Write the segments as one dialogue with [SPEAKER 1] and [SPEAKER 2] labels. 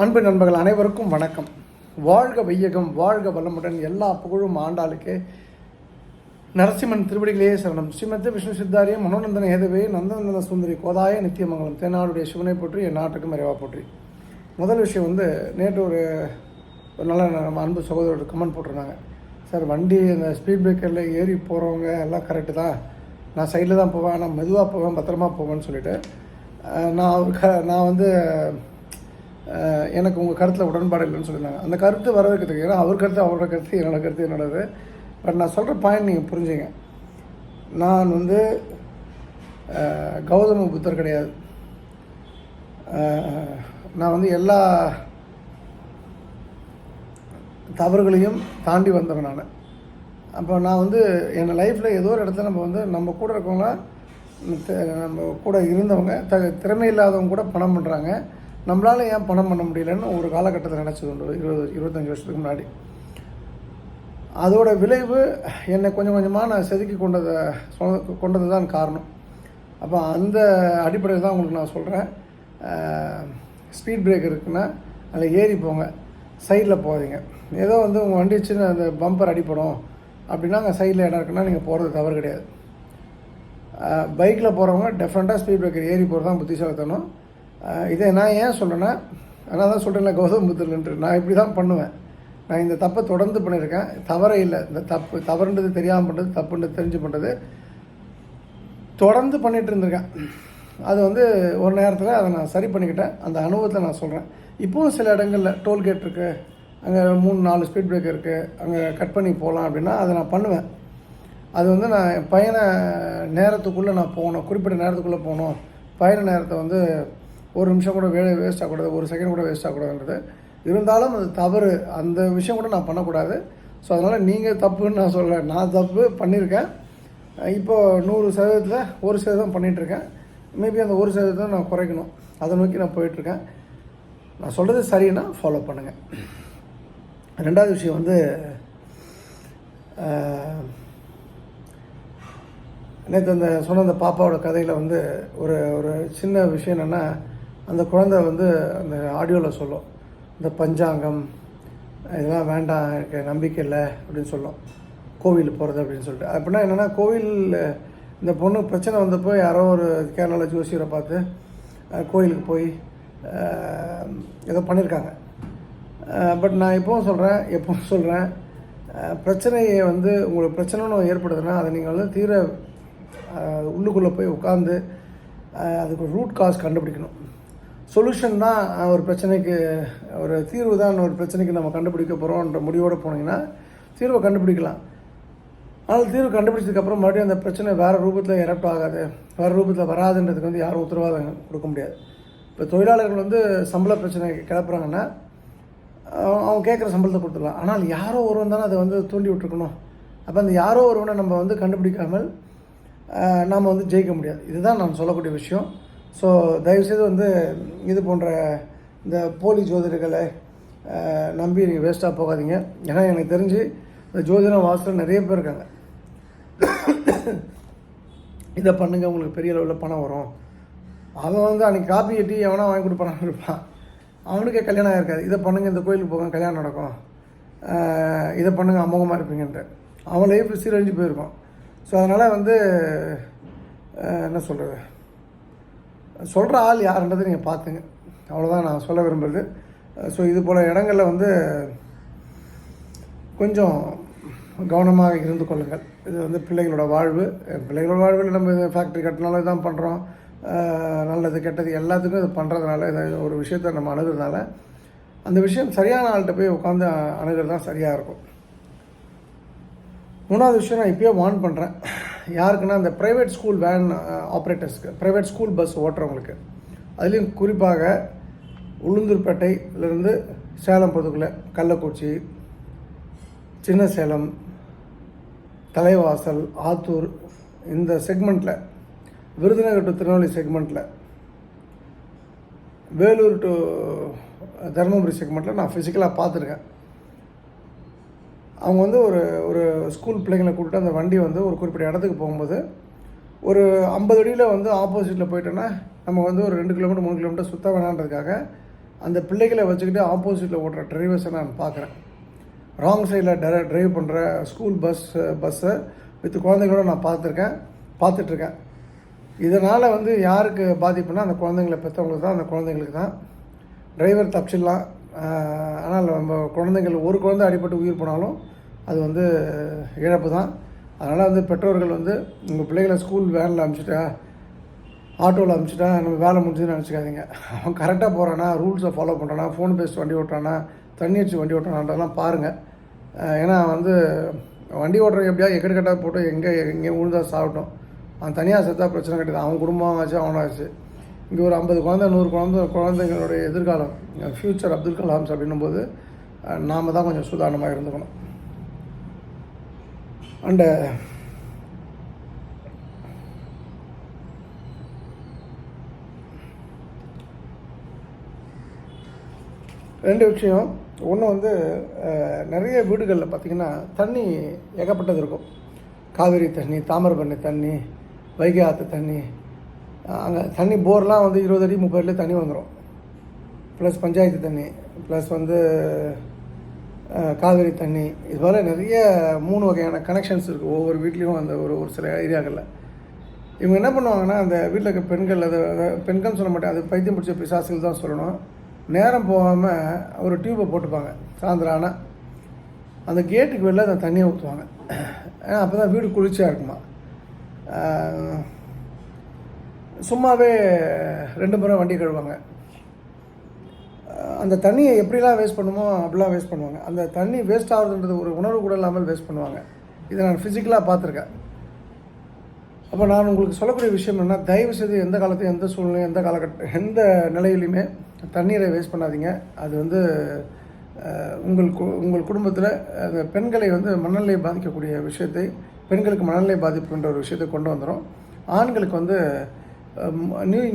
[SPEAKER 1] அன்பு நண்பர்கள் அனைவருக்கும் வணக்கம். வாழ்க வையகம், வாழ்க வளமுடன். எல்லா புகழும் ஆண்டாளுக்கு. நரசிம்மன் திருவடிகளே சரணம். ஸ்ரீமத் விஷ்ணு சித்தாரியம் மனோநந்தன ஹேதவே நந்தநந்தன சுந்தரி கோதாய நித்தியமங்கலம். தென்னாடுடைய சிவனை போற்றி, என் நாட்டுக்கு மறைவா போற்றி. முதல் விஷயம் நேற்று ஒரு நல்ல நம்ம அன்பு சகோதரர் கமெண்ட் போட்டிருந்தாங்க. சார், வண்டி இந்த ஸ்பீட் பிரேக்கரில் ஏறி போகிறவங்க எல்லாம் கரெக்டு தான், நான் சைடில் தான் போவேன், நான் மெதுவாக போவேன், பத்திரமா போவேன்னு சொல்லிவிட்டு நான் எனக்கு உங்கள் கருத்தில் உடன்பாடு இல்லைன்னு சொல்லியிருந்தாங்க. அந்த கருத்து வரதுக்கு ஏன்னா அவர் கருத்து அவரோட கருத்து, என்னோட கருத்து என்னோடது. பட் நான் சொல்கிற பாயிண்ட் நீங்கள் புரிஞ்சுங்க. நான் கௌதம புத்தர் கிடையாது. நான் எல்லா தவறுகளையும் தாண்டி வந்தவன் நான். அப்போ நான் என் லைஃப்பில் ஏதோ ஒரு இடத்துல நம்ம கூட இருக்கவங்களாம், நம்ம கூட இருந்தவங்க திறமை இல்லாதவங்க கூட பணம் பண்ணுறாங்க, நம்மளால் ஏன் பணம் பண்ண முடியலன்னு ஒரு காலகட்டத்தில் நினச்சது உண்டு, 25 வருஷத்துக்கு முன்னாடி. அதோட விளைவு என்னை கொஞ்சம் கொஞ்சமாக நான் செதுக்கி கொண்டது தான் காரணம். அப்போ அந்த அடிப்படையில் தான் உங்களுக்கு நான் சொல்கிறேன். ஸ்பீட் பிரேக் இருக்குன்னா அதில் ஏறி போங்க, சைடில் போகாதீங்க. ஏதோ உங்கள் வண்டி சின்ன அந்த பம்பர் அடிப்படும் அப்படின்னா அங்கே சைடில் இடம் இருக்குன்னா நீங்கள் போகிறது தவறு கிடையாது. பைக்கில் போகிறவங்க டெஃபரெண்ட்டாக ஸ்பீட் பிரேக்கர் ஏறி போகிறது தான் புத்திசாலித்தனம். இதை நான் ஏன் சொல்கிறேன்னா, நான் தான் சொல்கிறேன்ல கௌதம் புத்தர்ன்ட்டு, நான் இப்படி தான் பண்ணுவேன். நான் இந்த தப்பை தொடர்ந்து பண்ணியிருக்கேன். தவறே இல்லை. இந்த தவறுன்றது தெரியாமல் பண்ணுறது, தப்புன்றது தெரிஞ்சு பண்ணுறது தொடர்ந்து பண்ணிகிட்டு இருந்திருக்கேன். அது ஒரு நேரத்தில் அதை நான் சரி பண்ணிக்கிட்டேன். அந்த அனுபவத்தை நான் சொல்கிறேன். இப்போவும் சில இடங்களில் டோல்கேட் இருக்குது, அங்கே 3-4 ஸ்பீட் பிரேக்கர் இருக்குது, அங்கே கட் பண்ணி போகலாம் அப்படின்னா அதை நான் பண்ணுவேன். அது நான் என் பயண நேரத்துக்குள்ளே நான் போகணும், குறிப்பிட்ட நேரத்துக்குள்ளே போகணும். பயண நேரத்தை ஒரு நிமிஷம் கூட வேஸ்ட் ஆகக்கூடாது, ஒரு செகண்ட் கூட வேஸ்ட் ஆகக்கூடாதுன்றது. இருந்தாலும் அது தவறு, அந்த விஷயம் கூட நான் பண்ணக்கூடாது. ஸோ அதனால் நீங்கள் தப்புன்னு நான் சொல்கிறேன். நான் தப்பு பண்ணியிருக்கேன். இப்போது 100% 1% பண்ணிகிட்ருக்கேன். மேபி அந்த 1% நான் குறைக்கணும், அதை நோக்கி நான் போயிட்டுருக்கேன். நான் சொல்கிறது சரின்னா ஃபாலோ பண்ணுங்கள். ரெண்டாவது விஷயம் நேற்று சொன்ன அந்த பாப்பாவோட கதையில் ஒரு ஒரு சின்ன விஷயம் என்னென்னா, அந்த குழந்தை அந்த ஆடியோவில் சொல்லும், இந்த பஞ்சாங்கம் இதெல்லாம் வேண்டாம், எனக்கு நம்பிக்கை இல்லை அப்படின்னு சொல்லும், கோவிலுக்கு போகிறது அப்படின்னு சொல்லிட்டு. அப்படின்னா என்னென்னா, கோவில் இந்த பொண்ணு பிரச்சனை வந்தப்போ யாரோ ஒரு கேரளாவில் ஜோசியரை பார்த்து கோயிலுக்கு போய் ஏதோ பண்ணியிருக்காங்க. பட் நான் எப்பவும் சொல்கிறேன், பிரச்சனையை உங்களுக்கு பிரச்சனைன்னு ஏற்படுதுன்னா அதை நீங்கள் தீர உள்ளுக்குள்ளே போய் உட்காந்து அதுக்கு ரூட் காஸ் கண்டுபிடிக்கணும். சொல்யூஷன் தான் ஒரு பிரச்சனைக்கு, ஒரு தீர்வு தான் ஒரு பிரச்சனைக்கு நம்ம கண்டுபிடிக்க போகிறோன்ற முடிவோடு போனீங்கன்னா தீர்வை கண்டுபிடிக்கலாம். ஆனால் தீர்வு கண்டுபிடிச்சதுக்கப்புறம் மறுபடியும் அந்த பிரச்சனை வேறு ரூபத்தில் எரப்ட் ஆகாது, வேறு ரூபத்தில் வராதுன்றதுக்கு யாரும் உத்தரவாதம் கொடுக்க முடியாது. இப்போ தொழிலாளர்கள் சம்பள பிரச்சனை கிளப்புறாங்கன்னா அவங்க கேட்குற சம்பளத்தை கொடுத்துடலாம். ஆனால் யாரோ ஒருவன் தானே அதை தூண்டி விட்டுருக்கணும். அப்போ அந்த யாரோ ஒருவனை நம்ம கண்டுபிடிக்காமல் நாம் ஜெயிக்க முடியாது. இதுதான் நான் சொல்லக்கூடிய விஷயம். ஸோ தயவுசெய்து இது போன்ற இந்த போலி ஜோதிடர்களை நம்பி நீங்கள் வேஸ்ட்டாக போகாதீங்க. ஏன்னா எனக்கு தெரிஞ்சு இந்த ஜோதிடம் வாசல் நிறைய பேர் இருக்காங்க. இதை பண்ணுங்கள், உங்களுக்கு பெரிய அளவில் பணம் வரும். அவன் அன்றைக்கி காப்பி கட்டி எவனா வாங்கி கொடுப்பான்னு இருப்பான், அவனுக்கே கல்யாணம் ஆகிருக்காது. இதை பண்ணுங்கள், இந்த கோயிலுக்கு போங்க, கல்யாணம் நடக்கும், இதை பண்ணுங்கள், அமோகமாக இருப்பீங்கன்ட்டு அவன் லைஃப் சீரழிஞ்சு போயிருக்கும். ஸோ அதனால் என்ன சொல்கிறது, சொல்கிற ஆள் யாருன்றதை நீங்கள் பார்த்துங்க. அவ்வளோதான் நான் சொல்ல விரும்புகிறது. ஸோ இது போல் இடங்களில் கொஞ்சம் கவனமாக இருந்து கொள்ளுங்கள். இது பிள்ளைகளோட வாழ்வில் நம்ம ஃபேக்ட்ரி கட்டினாலும் இதான் பண்ணுறோம், நல்லது கெட்டது எல்லாத்துக்கும் இது பண்ணுறதுனால, இதை ஒரு விஷயத்தை நம்ம அணுகிறதுனால அந்த விஷயம் சரியான ஆள்கிட்ட போய் உட்காந்து அணுகிறது தான் சரியாக இருக்கும். மூணாவது விஷயம் நான் இப்போயே வார்ன் பண்ணுறேன். யாருக்குன்னா, அந்த ப்ரைவேட் ஸ்கூல் வேன் ஆப்ரேட்டர்ஸ்க்கு, ப்ரைவேட் ஸ்கூல் பஸ் ஓட்டுறவங்களுக்கு, அதுலேயும் குறிப்பாக உளுந்தூர்பேட்டையிலேருந்து சேலம் போகிறதுக்குள்ளே கள்ளக்குறிச்சி, சின்ன சேலம், தலைவாசல், ஆத்தூர், இந்த செக்மெண்ட்டில், விருதுநகர் டு திருநெல்வேலி செக்மெண்ட்டில், வேலூர் டு தருமபுரி செக்மெண்ட்டில் நான் ஃபிசிக்கலாக பார்த்துருக்கேன். அவங்க ஒரு ஒரு ஸ்கூல் பிள்ளைங்களை கூப்பிட்டு அந்த வண்டி ஒரு குறிப்பிட்ட இடத்துக்கு போகும்போது ஒரு 50 அடியில் ஆப்போசிட்டில் போயிட்டோன்னா நம்ம ஒரு 2 கிலோமீட்டர் 3 கிலோமீட்டர் சுற்ற வேணான்றதுக்காக அந்த பிள்ளைகளை வச்சுக்கிட்டு ஆப்போசிட்டில் ஓட்டுற டிரைவர்ஸை நான் பார்க்குறேன். ராங் சைடில் ட்ரைவ் பண்ணுற ஸ்கூல் பஸ்ஸை வித் குழந்தைங்களோட நான் பார்த்துட்ருக்கேன். இதனால் வந்து யாருக்கு பாதிப்புனா அந்த குழந்தைங்களை பெற்றவங்களுக்கு தான், அந்த குழந்தைங்களுக்கு தான். டிரைவர் தப்பிச்சிடலாம், ஆனால் நம்ம குழந்தைங்கள் ஒரு குழந்தை அடிபட்டு உயிர் போனாலும் அது வந்து இழப்பு தான். அதனால் வந்து பெற்றோர்கள் வந்து உங்கள் பிள்ளைகளை ஸ்கூல் வேனில் அனுப்பிச்சிட்டா, ஆட்டோவில் அனுப்பிச்சிட்டா நம்ம வேலை முடிஞ்சுன்னு நினச்சிக்காதீங்க. அவன் கரெக்டாக போகிறானா, ரூல்ஸை ஃபாலோ பண்ணுறானா, ஃபோன் பேசிட்டு வண்டி ஓட்டுறானா, தண்ணி அடிச்சு வண்டி ஓட்டுறான்றதெல்லாம் பாருங்கள். ஏன்னா வந்து வண்டி ஓட்டுறவங்க எப்படியா எக்கெடுக்கட்டாக போட்டு எங்கே விழுந்தா சாப்பிட்டோம். அவன் தனியாக செத்தா பிரச்சனை கிடையாது, அவன் குடும்பம் ஆச்சு, அவனாச்சு. இங்கே ஒரு 50 குழந்தை 100 குழந்தைங்களுடைய எதிர்காலம், ஃப்யூச்சர் அப்துல் கலாம்ஸ் அப்படின்னும்போது நாம் தான் கொஞ்சம் சுதாரணமாக இருந்துக்கணும். அண்டு ரெண்டு விஷயம். ஒன்று வந்து நிறைய வீடுகளில் பார்த்திங்கன்னா தண்ணி ஏகப்பட்டது இருக்கும். காவேரி தண்ணி, தாமிரபரணி தண்ணி, வைகை ஆற்று தண்ணி, அங்கே தண்ணி போர்லாம் வந்து 20 அடி 30 அடி தண்ணி வந்துடும். ப்ளஸ் பஞ்சாயத்து தண்ணி, ப்ளஸ் வந்து காவேரி தண்ணி, இது போல் நிறைய 3 வகையான கனெக்ஷன்ஸ் இருக்குது ஒவ்வொரு வீட்லேயும். அந்த ஒரு சில ஏரியாக்களில் இவங்க என்ன பண்ணுவாங்கன்னா, அந்த வீட்டில் இருக்க பெண்கள், பெண்கள்னு சொல்ல மாட்டேன், அது பைத்தியம் பிடிச்ச பிசாசுகள் தான் சொல்லணும், நேரம் போகாமல் ஒரு டியூப்பை போட்டுப்பாங்க. சாயந்தரம் ஆனால் அந்த கேட்டுக்கு வெளில அந்த தண்ணியை ஊற்றுவாங்க. ஏன்னா அப்போ தான் வீடு குளிர்ச்சியாக இருக்குமா. சும்மாவே 2 முறை வண்டி கழுவாங்க. அந்த தண்ணியை எப்படிலாம் வேஸ்ட் பண்ணுமோ அப்படிலாம் வேஸ்ட் பண்ணுவாங்க. அந்த தண்ணி வேஸ்ட் ஆகுதுன்றது ஒரு உணர்வு கூட இல்லாமல் வேஸ்ட் பண்ணுவாங்க. இதை நான் ஃபிசிக்கலாக பார்த்துருக்கேன். அப்போ நான் உங்களுக்கு சொல்லக்கூடிய விஷயம் என்னென்னா, தயவுசெய்து எந்த காலத்தையும், எந்த சூழ்நிலையும், எந்த காலகட்டம், எந்த நிலையிலையுமே தண்ணீரை வேஸ்ட் பண்ணாதீங்க. அது வந்து உங்கள் குடும்பத்தில் அந்த பெண்களை வந்து மனநிலை பாதிக்கக்கூடிய விஷயத்தை, பெண்களுக்கு மனநிலை பாதிப்புன்ற ஒரு விஷயத்தை கொண்டு வந்துடும். ஆண்களுக்கு வந்து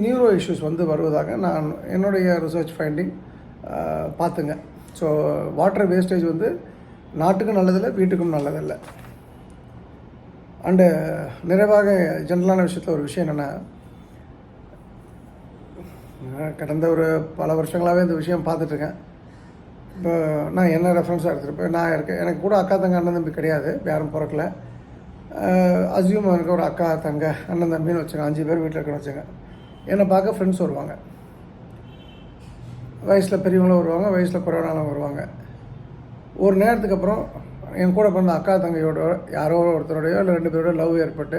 [SPEAKER 1] நியூரோ இஷ்யூஸ் வந்து வருவதாக நான் என்னுடைய ரிசர்ச் ஃபைண்டிங் பார்த்துங்க. ஸோ வாட்டர் வேஸ்டேஜ் வந்து நாட்டுக்கும் நல்லதில்லை, வீட்டுக்கும் நல்லதில்லை. அண்டு நிறைவாக ஜென்ரலான விஷயத்தில் ஒரு விஷயம் என்னென்னா, கடந்த ஒரு பல வருஷங்களாகவே இந்த விஷயம் பார்த்துட்ருக்கேன். இப்போ நான் என்ன ரெஃபரன்ஸாக எடுத்துருப்பேன், நான் இருக்கேன், எனக்கு கூட அக்கா தங்க அண்ணன் தம்பி கிடையாது, யாரும் பிறக்கல. அசியூம் எனக்கு ஒரு அக்கா தங்க அண்ணன் தம்பின்னு வச்சுங்க, 5 பேர் வீட்டில் இருக்கணும் வச்சுங்க. என்னை பார்க்க ஃப்ரெண்ட்ஸ் வருவாங்க, வயசில் பெரியவங்களும் வருவாங்க, வயசில் குறைவானாலும் வருவாங்க. ஒரு நேரத்துக்கு அப்புறம் என் கூட பிறந்த அக்கா தங்கையோட யாரோ ஒருத்தரோடையோ இல்லை 2 பேரோட லவ் ஏற்பட்டு,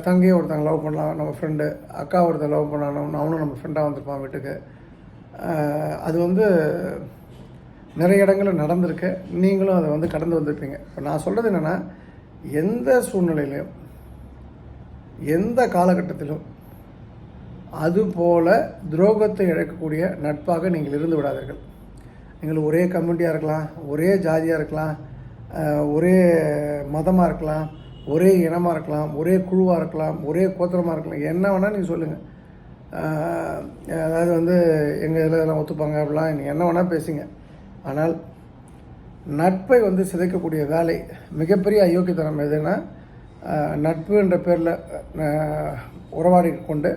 [SPEAKER 1] தங்கையை ஒருத்தங்க லவ் பண்ணலாம் நம்ம ஃப்ரெண்டு, அக்கா ஒருத்தர் லவ் பண்ணாலும் அவனும் நம்ம ஃப்ரெண்டாக வந்திருப்பான் வீட்டுக்கு. அது வந்து நிறைய இடங்களில் நடந்திருக்கு. நீங்களும் அதை வந்து கடந்து வந்திருப்பீங்க. இப்போ நான் சொல்கிறது என்னென்னா, எந்த சூழ்நிலையிலையும், எந்த காலகட்டத்திலும் அதுபோல் துரோகத்தை இழக்கக்கூடிய நட்பாக நீங்கள் இருந்து விடாதீர்கள். நீங்கள் ஒரே கம்யூனிட்டியாக இருக்கலாம், ஒரே ஜாதியாக இருக்கலாம், ஒரே மதமாக இருக்கலாம், ஒரே இனமாக இருக்கலாம், ஒரே குழுவாக இருக்கலாம், ஒரே கோத்திரமாக இருக்கலாம், என்ன வேணால் நீங்கள் சொல்லுங்கள். அதாவது வந்து எங்கள் இதில் எல்லாம் ஒத்துப்பாங்க அப்படிலாம் நீங்கள் என்ன வேணால் பேசுங்க. ஆனால் நட்பை வந்து சிதைக்கக்கூடிய வேலை, மிகப்பெரிய அயோக்கியத்தனம் எதுன்னா, நட்பு என்ற பேரில் உறவாடி கொண்டு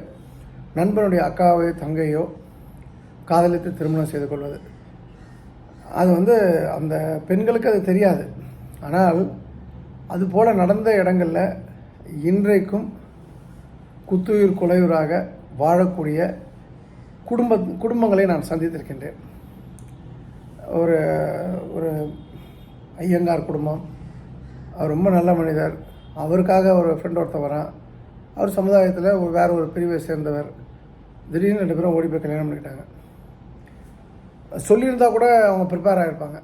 [SPEAKER 1] நண்பனுடைய அக்காவையோ தங்கையோ காதலித்து திருமணம் செய்து கொள்வது. அது வந்து அந்த பெண்களுக்கு அது தெரியாது. ஆனால் அதுபோல் நடந்த இடங்களில் இன்றைக்கும் குத்துயிர் கொலையுறாக வாழக்கூடிய குடும்பங்களை நான் சந்தித்திருக்கின்றேன். ஒரு ஒரு ஐயங்கார் குடும்பம், அவர் ரொம்ப நல்ல மனிதர், அவருக்காக ஒரு ஃப்ரெண்ட் ஒருத்தர் வரான், அவர் சமுதாயத்தில் வேறு ஒரு பிரிவை சேர்ந்தவர், திடீர்னு 2 பேரும் ஓடி போய் கல்யாணம் பண்ணிக்கிட்டாங்க. சொல்லியிருந்தால் கூட அவங்க ப்ரிப்பேர் ஆகிருப்பாங்க,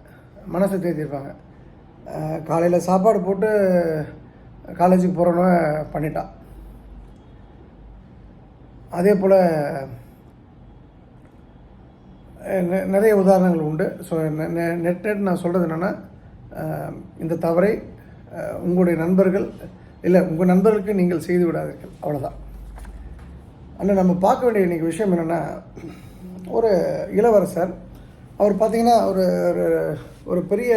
[SPEAKER 1] மனசை தேத்திருப்பாங்க. காலையில் சாப்பாடு போட்டு காலேஜுக்கு போகிறோன்னு பண்ணிட்டான். அதே போல் நிறைய உதாரணங்கள் உண்டு. ஸோ நெட் நான் சொல்கிறது என்னென்னா, இந்த தவறை உங்களுடைய நண்பர்கள் இல்லை உங்கள் நண்பர்களுக்கு நீங்கள் செய்து விடாதீர்கள், அவ்வளோதான். ஆனால் நம்ம பார்க்க வேண்டிய இன்றைக்கி விஷயம் என்னென்னா, ஒரு இளவரசர், அவர் பார்த்திங்கன்னா ஒரு ஒரு பெரிய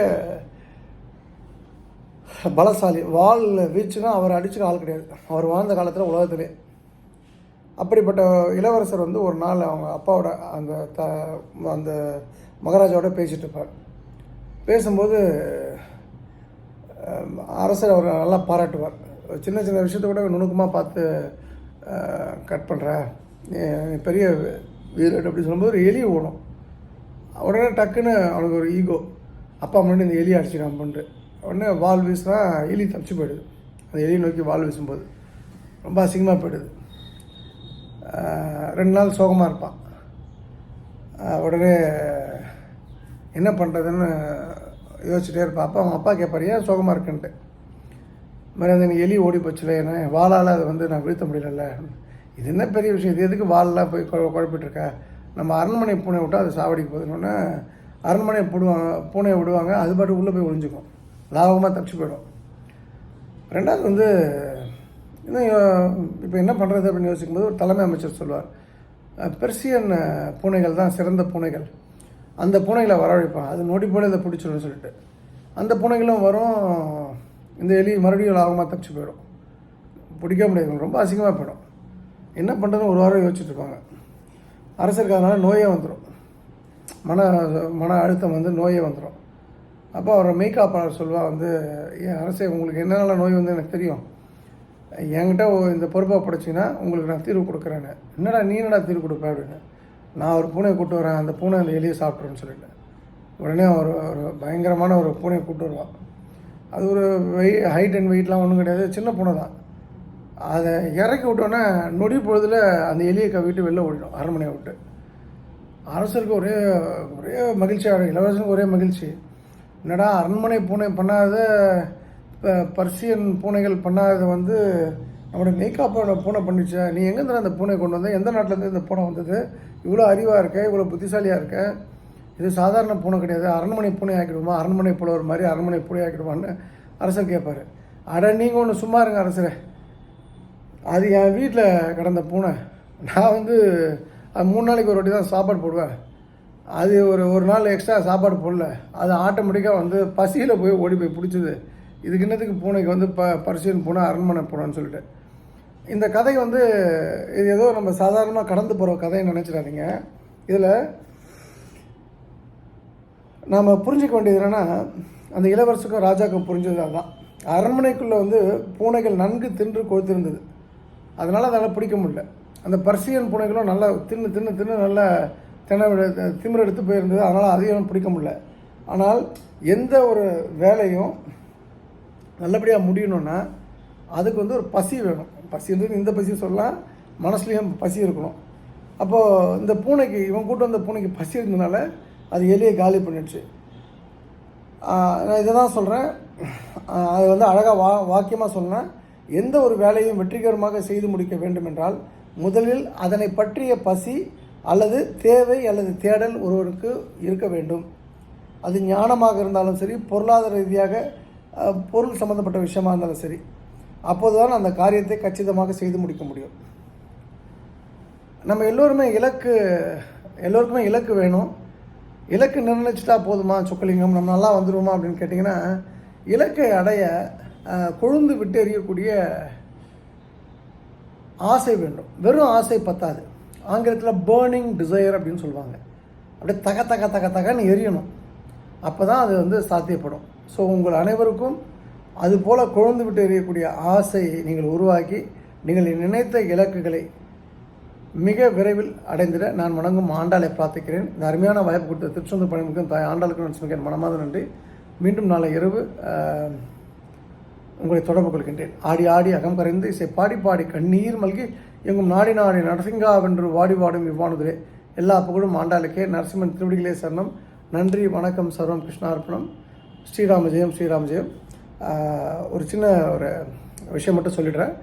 [SPEAKER 1] பலசாலி, வால் வீச்சுன்னா அவர் அடிச்சுக்க ஆள் கிடையாது. அவர் வாழ்ந்த காலத்தில் உலகத்திலே அப்படிப்பட்ட இளவரசர் வந்து ஒரு நாள் அவங்க அப்பாவோட அந்த மகாராஜாவோட பேசிகிட்டு இருப்பார். பேசும்போது அரசர் அவர் நல்லா பாராட்டுவார். சின்ன சின்ன விஷயத்த கூட நுணுக்கமாக பார்த்து கட் பண்ணுற பெரிய வீரர் அப்படி சொல்லும்போது ஒரு எலி ஓடும். உடனே டக்குன்னு அவனுக்கு ஒரு ஈகோ, அப்பா முன்னாடி இந்த எலியை அடிச்சிடான் பண்ணிட்டு உடனே வால் வீசினா எலி தப்பிச்சு போயிடுது. அந்த எலியை நோக்கி வால் வீசும்போது ரொம்ப அசிங்கமாக போயிடுது. 2 நாள் சோகமாக இருப்பான். உடனே என்ன பண்ணுறதுன்னு யோசிச்சுட்டே இருப்பான். அவங்க அப்பா கேட்பார், ஏன் சோகமாக இருக்குன்ட்டு. மாதிரி அந்த எலி ஓடி போச்சுல, ஏன்னா வாளால் அதை வந்து நான் வீழ்த்த முடியல. இது என்ன பெரிய விஷயம், இது எதுக்கு வாலெலாம் போய் குழப்பிட்டுருக்க, நம்ம அரண்மனை பூனை விட்டால் அது சாவடிக்கு போகுதுன்னொன்னே அரண்மனையை பூனையை விடுவாங்க, அது பாட்டு உள்ளே போய் ஒழிஞ்சிக்கும், லாபமாக தப்பிச்சு போயிடும். ரெண்டாவது வந்து இன்னும் இப்போ என்ன பண்ணுறது அப்படின்னு யோசிக்கும்போது ஒரு தலைமை அமைச்சர் சொல்லுவார், பெர்சியன் பூனைகள் தான் சிறந்த பூனைகள், அந்த பூனைகளை வரவழைப்பான், அது நொடி போல இதை பிடிச்சிடும்னு சொல்லிட்டு அந்த பூனைகளும் வரும். இந்த எலி மறுபடியும் லாபமாக தப்பிச்சு போயிடும், பிடிக்க முடியாது, ரொம்ப அசிங்கமாக போயிடும். என்ன பண்ணுறதுன்னு ஒரு வாரம் யோசிச்சுட்ருப்பாங்க. அரசருக்கு அதனால் நோயே வந்துடும், மன அழுத்தம் வந்து நோயே வந்துடும். அப்போ அவரை மெய்காப்பாளர் சொல்லுவாள் வந்து, ஏன் அரசே உங்களுக்கு என்னென்ன நோய் வந்து எனக்கு தெரியும், என்கிட்ட இந்த பொறுப்பாக படைச்சிங்கன்னா உங்களுக்கு நான் தீர்வு கொடுக்குறேன்னு. என்னடா நீ என்னடா தீர்வு கொடுப்பேன் அப்படின்னு. நான் ஒரு பூனையை கூப்பிட்டு வரேன், அந்த பூனை அந்த எலியை சாப்பிட்றேன்னு சொல்லிட்டு உடனே ஒரு பயங்கரமான ஒரு பூனையை கூப்பிட்டு வருவான். அது ஒரு ஹைட் அண்ட் வெயிட்லாம் ஒன்றும் கிடையாது, சின்ன பூனை தான். அதை இறக்கி விட்டோன்னே நொடி பொழுதில் அந்த எலியை கவிட்டு வெளில ஓடிடும் அரண்மனையை விட்டு. அரசருக்கு ஒரே மகிழ்ச்சியாக, இளவரசனுக்கு ஒரே மகிழ்ச்சி. என்னடா அரண்மனை பூனை பண்ணாத, பர்சியன் பூனைகள் பண்ணாத வந்து நம்மளுடைய மெய்காப்போட பூனை பண்ணிச்சா, நீ எங்கேருந்து அந்த பூனை கொண்டு வந்த, எந்த நாட்டிலேருந்து இந்த பூனை வந்தது, இவ்வளோ அறிவாக இருக்க, இவ்வளோ புத்திசாலியாக இருக்க, இது சாதாரண பூனை கிடையாது, அரண்மனை பூனை ஆக்கிடுமா, அரண்மனை புலவர் மாதிரி அரண்மனை பூனை ஆக்கிடுவான்னு அரசர் கேட்பார். அட நீங்கள் ஒன்று சும்மா இருங்க அரசரே, அது என் வீட்டில் கிடந்த பூனை, நான் வந்து அது 3 நாளைக்கு ஒரு வாட்டி தான் சாப்பாடு போடுவேன், அது ஒரு நாள் எக்ஸ்ட்ரா சாப்பாடு போடல, அது ஆட்டோமேட்டிக்காக வந்து பசியில் போய் ஓடி போய் பிடிச்சிது, இதுக்கு என்னத்துக்கு பூனைக்கு வந்து பர்சியன் பூனை அரண்மனை பூனைன்னு சொல்லிட்டு. இந்த கதை வந்து இது ஏதோ நம்ம சாதாரணமாக கடந்து போகிற கதையை நினச்சிடாதீங்க. இதில் நாம் புரிஞ்சிக்க வேண்டியது என்னென்னா, அந்த இளவரசுக்கும் ராஜாவுக்கும் புரிஞ்சது அதுதான். அரண்மனைக்குள்ளே வந்து பூனைகள் நன்கு தின்று கொழுத்திருந்தது, அதனால் அதனால் பிடிக்க முடியல. அந்த பர்சியன் பூனைகளும் நல்லா தின்னு நல்லா திமிர் எடுத்து போயிருந்தது, அதனால் அதையும் பிடிக்க முடியல. ஆனால் எந்த ஒரு வேலையும் நல்லபடியாக முடியணுன்னா அதுக்கு வந்து ஒரு பசி வேணும். பசின்றது இந்த பசி சொல்லலாம், மனசுலேயும் பசி இருக்கணும். அப்போது இந்த பூனைக்கு, இவன் கூட்டு வந்த பூனைக்கு பசி இருந்ததுனால அது எலியை காலி பண்ணிடுச்சு. நான் இதை தான் சொல்கிறேன், அது வந்து அழகாக வாக்கியமாக சொன்னேன். எந்த ஒரு வேலையும் வெற்றிகரமாக செய்து முடிக்க வேண்டும் என்றால் முதலில் அதனை பற்றிய பசி அல்லது தேவை அல்லது தேடல் ஒருவருக்கு இருக்க வேண்டும். அது ஞானமாக இருந்தாலும் சரி, பொருளாதார ரீதியாக பொருள் சம்மந்தப்பட்ட விஷயமாக இருந்தாலும் சரி, அப்போது தான் அந்த காரியத்தை கச்சிதமாக செய்து முடிக்க முடியும். நம்ம எல்லோருக்குமே இலக்கு வேணும். இலக்கு நிர்ணயிச்சிட்டா போதுமா சொக்கலிங்கம், நம்ம நல்லா வந்துடுவோமா அப்படின்னு கேட்டிங்கன்னா, இலக்கை அடைய கொழுந்து விட்டு எறியக்கூடிய ஆசை வேண்டும். வெறும் ஆசை பத்தாது. ஆங்கிலத்தில் பேர்னிங் டிசையர் அப்படின்னு சொல்லுவாங்க. அப்படியே தகன்னு எரியணும், அப்போ தான் அது வந்து சாத்தியப்படும். ஸோ உங்கள் அனைவருக்கும் அதுபோல் கொழுந்து விட்டு எறியக்கூடிய ஆசையை நீங்கள் உருவாக்கி நீங்கள் நினைத்த இலக்குகளை மிக விரைவில் அடைந்திட நான் வணங்கும் ஆண்டாளை பிரார்த்திக்கிறேன். இந்த அருமையான வாய்ப்பு கொடுத்த திருச்செந்தூர் பணிமுகம் தாய் ஆண்டாளுக்கு நான் சொல்கிறேன் மனமார்ந்த நன்றி. மீண்டும் நாளை இரவு உங்களை தொடர்பு கொள்கின்றேன். ஆடி ஆடி அகம் கரைந்து இசை பாடி பாடி கண்ணீர் மல்கி எங்கும் நாடி நாடி நரசிங்கா வென்று வாடி வாடும் இவ்வானுதிரே. எல்லா புகழும் ஆண்டாளுக்கே. நரசிம்மன் திருவடிகளே சரணம். நன்றி, வணக்கம், சர்வம் கிருஷ்ணார்ப்பணம். ஸ்ரீராம ஜெயம். ஒரு சின்ன ஒரு விஷயம் மட்டும் சொல்லிடுறேன்.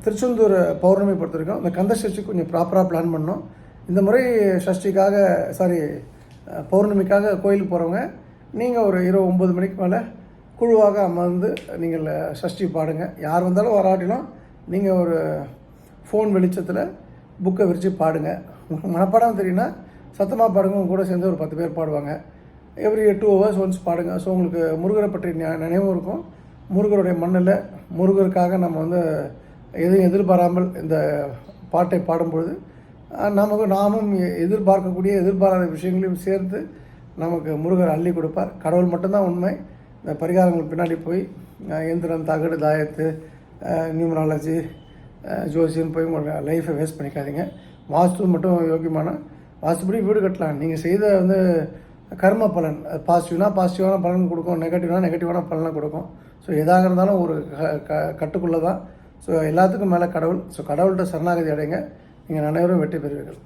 [SPEAKER 1] திருச்செந்தூர் பௌர்ணமி பொறுத்த வரைக்கும் இந்த கந்த சஷ்டி கொஞ்சம் ப்ராப்பராக பிளான் பண்ணோம். இந்த முறை பௌர்ணமிக்காக கோயிலுக்கு போகிறவங்க நீங்கள் ஒரு இரவு 9 மணிக்கு மேலே குழுவாக அமர்ந்து நீங்கள் சஷ்டி பாடுங்க. யார் வந்தாலும் வராட்டிலும் நீங்கள் ஒரு ஃபோன் வெளிச்சத்தில் புக்கை விரித்து பாடுங்க. உங்களுக்கு மனப்பாடம் தெரியுன்னா சத்தமாக பாடுங்க, உங்க கூட சேர்ந்து ஒரு 10 பேர் பாடுவாங்க. எவ்ரி 2 hours ஒன்ஸ் பாடுங்க. ஸோ உங்களுக்கு முருகரை பற்றி நினைவும் இருக்கும். முருகருடைய மண்ணில் முருகருக்காக நம்ம வந்து எதுவும் எதிர்பாராமல் இந்த பாட்டை பாடும்பொழுது நாமும் எதிர்பாராத விஷயங்களையும் சேர்த்து நமக்கு முருகர் அள்ளி கொடுப்பார். கடவுள் மட்டும்தான் உண்மை. இந்த பரிகாரங்கள் பின்னாடி போய் எந்திரம், தகடு, தாயத்து, நியூமராலஜி, ஜோசியம் போய் உங்கள் லைஃப்பை வேஸ்ட் பண்ணிக்காதீங்க. வாஸ்து மட்டும் யோக்கியமான வாஸ்துபடி வீடு கட்டலாம். நீங்கள் செய்த கர்ம பலன் பாசிட்டிவான பலன் கொடுக்கும், நெகட்டிவான பலனை கொடுக்கும். ஸோ எதாக இருந்தாலும் ஒரு கட்டுக்குள்ளே தான். ஸோ எல்லாத்துக்கும் மேலே கடவுள். ஸோ கடவுள்கிட்ட சரணாகதி அடைங்க. நீங்கள் அனைவரும் வெற்றி பெறுவீர்கள்.